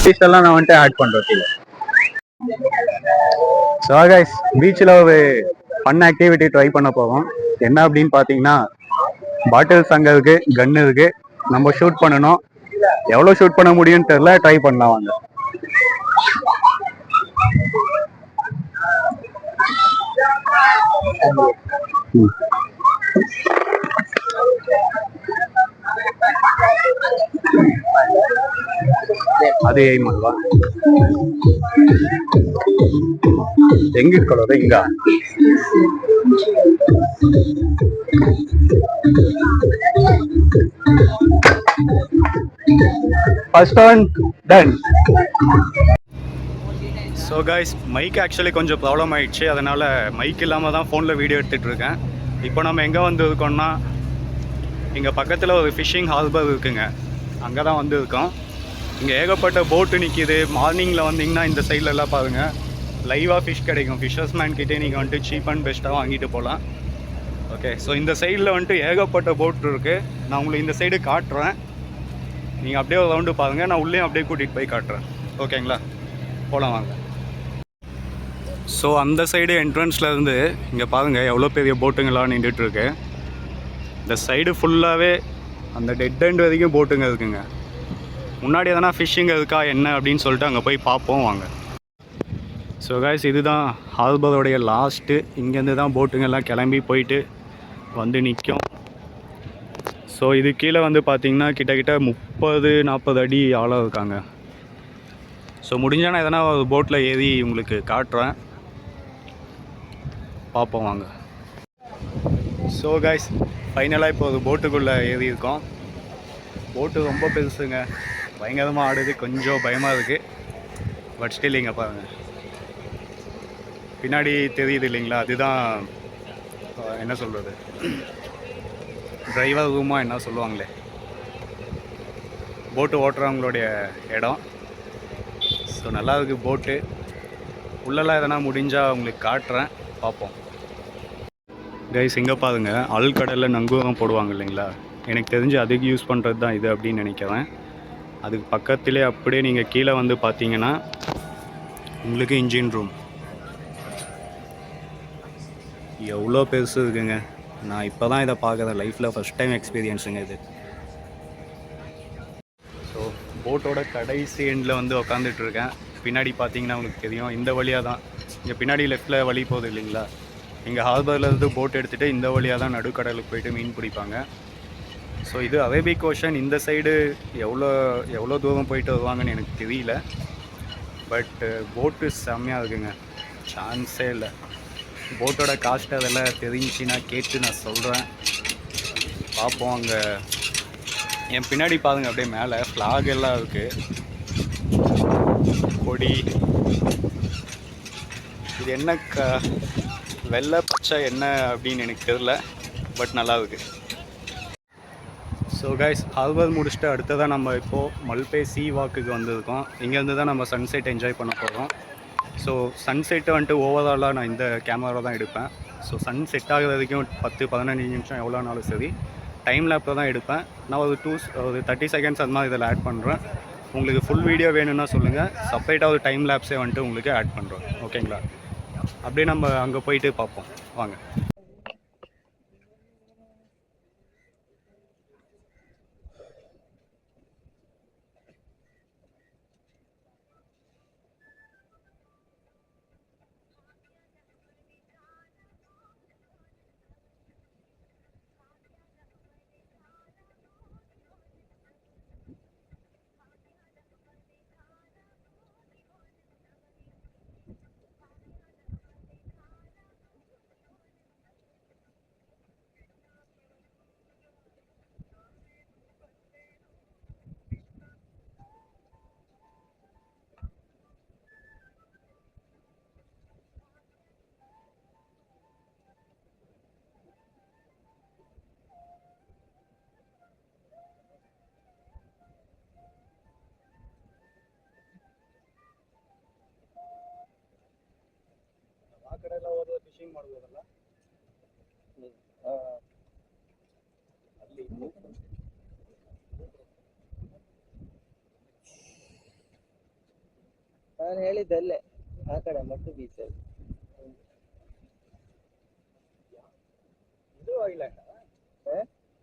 எல்லாம் நான் வந்துட்டு ஆட் பண்றேன் கீழே. ஸோ கைஸ், பீச்சில் ஒரு ஃபன் ஆக்டிவிட்டி ட்ரை பண்ண போவோம். என்ன அப்படின்னு பார்த்தீங்கன்னா, பாட்டில்ஸ் அங்கே இருக்கு, கன் இருக்கு, நம்ம ஷூட் பண்ணணும். எவ்வளோ ஷூட் பண்ண முடியும்னு தெரியல, ட்ரை பண்ணலாம் வாங்க. ಅದು ಏನ್ ಮಾಡುವ ಹೆಂಗಿಟ್ಕೊಳ್ಳೋದು ಹಿಂಗ first one done. So guys, mic actually கொஞ்சம் ப்ராப்ளம் ஆகிடுச்சு. அதனால் மைக் இல்லாமல் தான் ஃபோனில் வீடியோ எடுத்துகிட்டு இருக்கேன். இப்போ நம்ம எங்கே வந்து இருக்கோம்னா, இங்கே பக்கத்தில் ஒரு ஃபிஷ்ஷிங் ஹார்பர் இருக்குங்க, அங்கே தான் வந்து இருக்கோம். இங்கே ஏகப்பட்ட போட்டு நிற்கிது. மார்னிங்கில் வந்தீங்கன்னா இந்த சைடில் எல்லாம் பாருங்கள், லைவாக ஃபிஷ் கிடைக்கும். ஃபிஷர்ஸ் மேன் கிட்டே நீங்கள் வந்துட்டு சீப் அண்ட் பெஸ்ட்டாக வாங்கிட்டு போகலாம். ஓகே, ஸோ இந்த சைடில் வந்துட்டு ஏகப்பட்ட போட் இருக்குது. நான் உங்களுக்கு இந்த சைடு காட்டுறேன், நீங்கள் அப்படியே ஒரு ரவுண்டு பாருங்கள். நான் உள்ளே அப்படியே கூட்டிகிட்டு போய் காட்டுறேன். ஓகேங்களா, போகலாம் வாங்க. ஸோ அந்த சைடு என்ட்ரன்ஸ்லேருந்து இங்கே பாருங்கள் எவ்வளோ பெரிய போட்டுங்களாம் நின்றுட்டுருக்கு. இந்த சைடு ஃபுல்லாகவே அந்த டெட் எண்ட் வரைக்கும் போட்டுங்க இருக்குங்க. முன்னாடி எதனா ஃபிஷ்ஷிங் இருக்கா என்ன அப்படின்னு சொல்லிட்டு அங்கே போய் பார்ப்போம் வாங்க. ஸோ கைஸ், இதுதான் ஹார்பரோடைய லாஸ்ட்டு. இங்கேருந்து தான் போட்டுங்கெல்லாம் கிளம்பி போயிட்டு வந்து நிற்கும். ஸோ இது கீழே வந்து பார்த்திங்கன்னா கிட்டத்தட்ட 30-40 அடி ஆழம் இருக்காங்க. ஸோ முடிஞ்சால் நான் எதனா ஒரு போட்டில் ஏறி உங்களுக்கு காட்டுறேன், பார்ப்போம் வாங்க. ஸோ கைஸ், ஃபைனலாக இப்போ ஒரு போட்டுக்குள்ளே ஏறி இருக்கோம். போட்டு ரொம்ப பெருசுங்க, பயங்கரமாக ஆடுது, கொஞ்சம் பயமாக இருக்குது. பட் ஸ்டில் இங்கே பாருங்கள், பின்னாடி தெரியுது இல்லைங்களா, அதுதான் என்ன சொல்கிறது, டிரைவர் ரூமாக என்ன சொல்லுவாங்களே, போட்டு ஓட்டுறவங்களுடைய இடம். ஸோ நல்லா இருக்குது போட்டு. உள்ளெல்லாம் எதனா முடிஞ்சால் உங்களுக்கு காட்டுறேன், பார்ப்போம். கைஸ், இங்கே பாருங்க, ஆழ்கடலில் நங்கூரம் போடுவாங்க இல்லைங்களா, எனக்கு தெரிஞ்சு அதுக்கு யூஸ் பண்ணுறது தான் இது அப்படின்னு நினைக்கிறேன். அதுக்கு பக்கத்திலே அப்படியே நீங்கள் கீழே வந்து பார்த்தீங்கன்னா உங்களுக்கு இன்ஜின் ரூம் எவ்வளோ பெருசு இருக்குங்க. நான் இப்போ தான் இதை பார்க்குறேன், லைஃப்பில் ஃபஸ்ட் டைம் எக்ஸ்பீரியன்ஸுங்க இது. ஸோ போட்டோட கடைசி எண்டில் வந்து உக்காந்துட்ருக்கேன். பின்னாடி பார்த்தீங்கன்னா உங்களுக்கு தெரியும், இந்த வழியாக தான், இங்கே பின்னாடி லெஃப்டில் வழி போகுது இல்லைங்களா, இங்கே ஹார்பர்லேருந்து போட் எடுத்துகிட்டு இந்த வழியாக தான் நடுக்கடலுக்கு போய்ட்டு மீன் பிடிப்பாங்க. ஸோ இது அரேபிக் ஓஷன். இந்த சைடு எவ்வளோ தூரம் போயிட்டு வருவாங்கன்னு எனக்கு தெரியல. பட் போட்டு செம்மையாக இருக்குங்க, சான்ஸே இல்லை. போட்டோட காஸ்ட் அதெல்லாம் தெரிஞ்சுன்னா கேட்டு நான் சொல்கிறேன், பார்ப்போம். அங்கே என் பின்னாடி பாருங்கள், அப்படியே மேலே ஃப்ளாக் எல்லாம் இருக்குது, கொடி. இது என்ன வெள்ளை பச்சை என்ன அப்படின்னு எனக்கு தெரில, பட் நல்லா இருக்குது. ஸோ கைஸ், ஹார்பர் முடிச்சுட்டு அடுத்ததான் நம்ம இப்போது மல்பே சீ வாக்குக்கு வந்திருக்கோம். இங்கேருந்து தான் நம்ம சன்செட் என்ஜாய் பண்ண போகிறோம். ஸோ சன்செட்டை வந்துட்டு ஓவராலாக நான் இந்த கேமரா தான் எடுப்பேன். ஸோ சன் செட் ஆகிற வரைக்கும் 10-15 நிமிஷம் எவ்வளோனாலும் சரி டைம் லேப்பில் தான் எடுப்பேன். நான் ஒரு 30 செகண்ட்ஸ் அது மாதிரி இதில் ஆட் பண்ணுறேன். உங்களுக்கு ஃபுல் வீடியோ வேணும்னா சொல்லுங்கள், செப்பரேட்டாக ஒரு டைம் லேப்ஸே வந்துட்டு உங்களுக்கு ஆட் பண்ணுறோம். ஓகேங்களா, அப்படியே நம்ம அங்கே போயிட்டு பார்ப்போம் வாங்க. ಆ ಕಡೆ ಎಲ್ಲ ಹೋದ್ರೆ ಫಿಶಿಂಗ್ ಮಾಡ್ಬೋದಲ್ಲ ಅಲ್ಲಿ ನಾನು ಹೇಳಿದ್ದಲ್ಲೇ ಆ ಕಡೆ ಮತ್ತು ಬೀಚ್ ಅಲ್ಲಿ. ಇದು ಐಲ್ಯಾಂಡ್,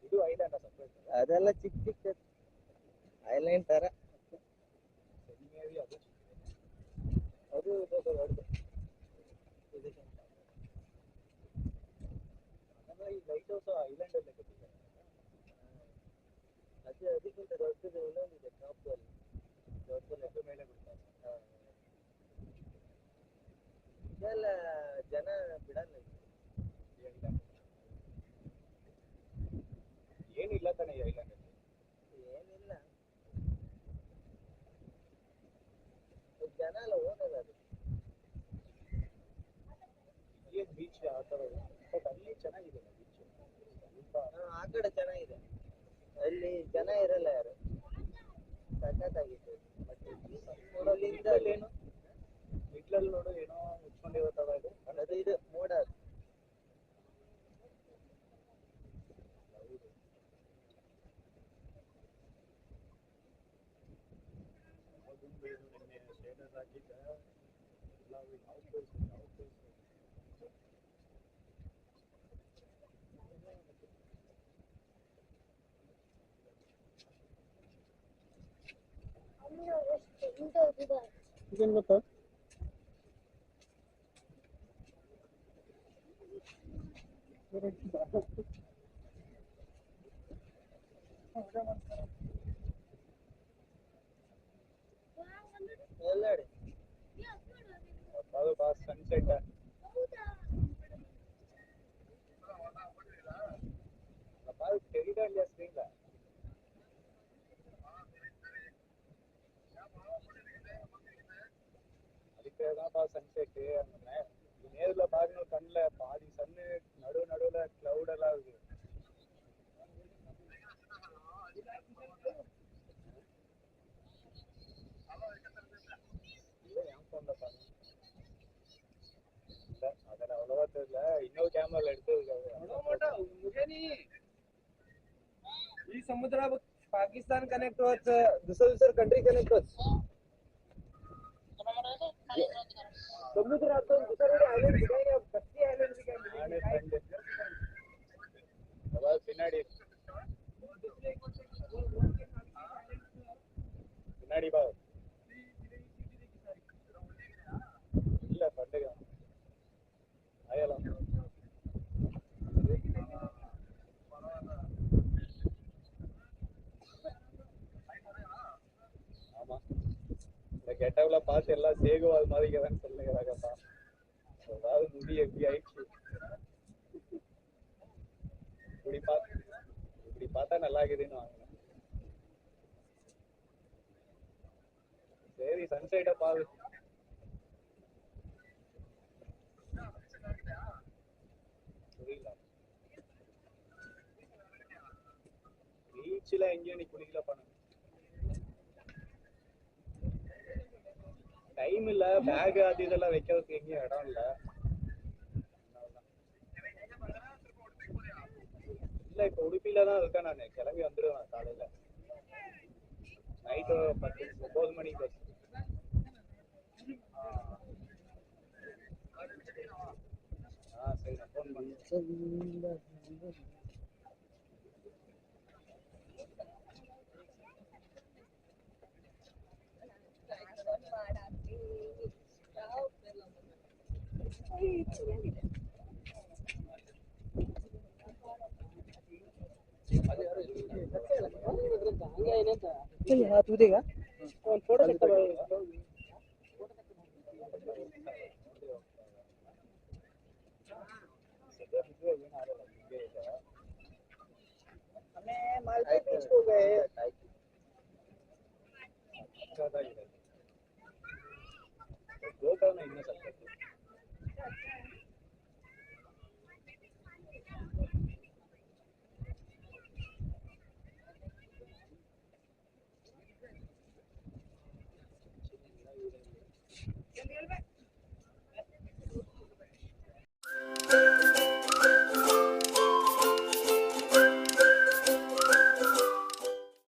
ಇದು ಐಲ್ಯಾಂಡ್ ಸಪ್ರೇಟ್. ಅದೆಲ್ಲ ಚಿಕ್ಕ ಚಿಕ್ಕ ಐಲ್ಯಾಂಡ್ ತರ. ಅದು ದೊಡ್ಡದು. ಈ ಲೈಟ್ ಹೌಸ್ ಐಲ್ಯಾಂಡ್ ಅಲ್ಲೇ ಕಟ್ಟಿದ್ದಾರೆ. ಅದು ಅದಕ್ಕಿಂತ ದೊಡ್ಡದು ಇನ್ನೊಂದಿದೆ ಟಾಪ್ ಅಲ್ಲಿ, ದೊಡ್ಡ ಮೇಲೆ ಬಿಡ್ತಾರೆ. ಇದೆಲ್ಲ ಜನ ಬಿಡಲ್ಲ. ಏನಿಲ್ಲ ತಾನೆ ಈ ಐಲ್ಯಾಂಡ್ ಅಲ್ಲಿ? ಏನಿಲ್ಲ, ಜನ ಎಲ್ಲ ಹೋಗಲ್ಲ ಅದು. ಏನ್ ಬೀಚ್ ಆ ಥರ, ಬಟ್ ಅಲ್ಲಿ ಚೆನ್ನಾಗಿದೆ ಬೀಚ್. ಆ ಕಡೆ ಚೆನ್ನಾಗಿದೆ, ಅಲ್ಲಿ ಜನ ಇರಲ್ಲ ಯಾರು, ಸಖತ್ತಾಗಿತ್ತು. ಇಲ್ಲಿಂದ ಏನು ಮಿಡ್ಲಲ್ಲಿ ನೋಡು ಏನೋ ಮುಚ್ಕೊಂಡಿರೋ ಇದು. ಅದು ಇದು ಮೋಡ. ಸ್ಟೇಟಸ್ ಹಾಕಿದ್ದ ಎಲ್ಲ ಇದೇನು ಗೊತ್ತಾ, ಎಲ್ಲಾಡಿ ಅದು ಸನ್ಸೆಟ್. தெரியல ஸ்க்ரீன்ல அதுக்கு தான் சன்செட். நேர்ல பாக்கணும், கண்ணுல பாதி சன்னு நடுவுல கிளவுட் எல்லாம் இருக்கு. அதில் அவ்வளவா தெரியல, இன்னொரு கேமரால எடுத்துருக்காங்க. ಈ ಸಮುದ್ರ ಪಾಕಿಸ್ತಾन कनेक्ट होत, दुसरं कंट्री कनेक्ट होत. समुद्र आता दुसरीकडे आयलंड दिखाएंगे, बस्ती आयलंड दिखाएंगे. பின்னாடி பின்னாடி பா இல்ல பண்டுக ஆயலாம். ஆமா, இந்த கெட்டவுல பார்த்து எல்லாம் சேகுவாது மாதிரிதான் சொல்லுகிறாங்கப்பா. அதாவது முடி எப்படி ஆயிடுச்சு. இப்படி பார்த்தா நல்லா இருக்குதுன்னு வாங்கினேன். சரி, சன்சைட்டை பாரு. புரியல, பீச்சில் எங்கேயும் நீ குளிக்கல பண்ண டைம் இல்ல, பேக் அது இதெல்லாம் வைக்கிறதுக்கு எங்கேயும் இடம் இல்ல. இல்ல இப்ப உடுப்பில தான் இருக்கேன், நான் கிளம்பி வந்துடுவேன் காலையில. நைட்டு 9 மணிக்கு பஸ். சரி, நான் ஃபோன் பண்ணேன். तू देगा फोटो सकता है. हमें मालदीव बीच को गए. गोकर्ण इतना सकता है.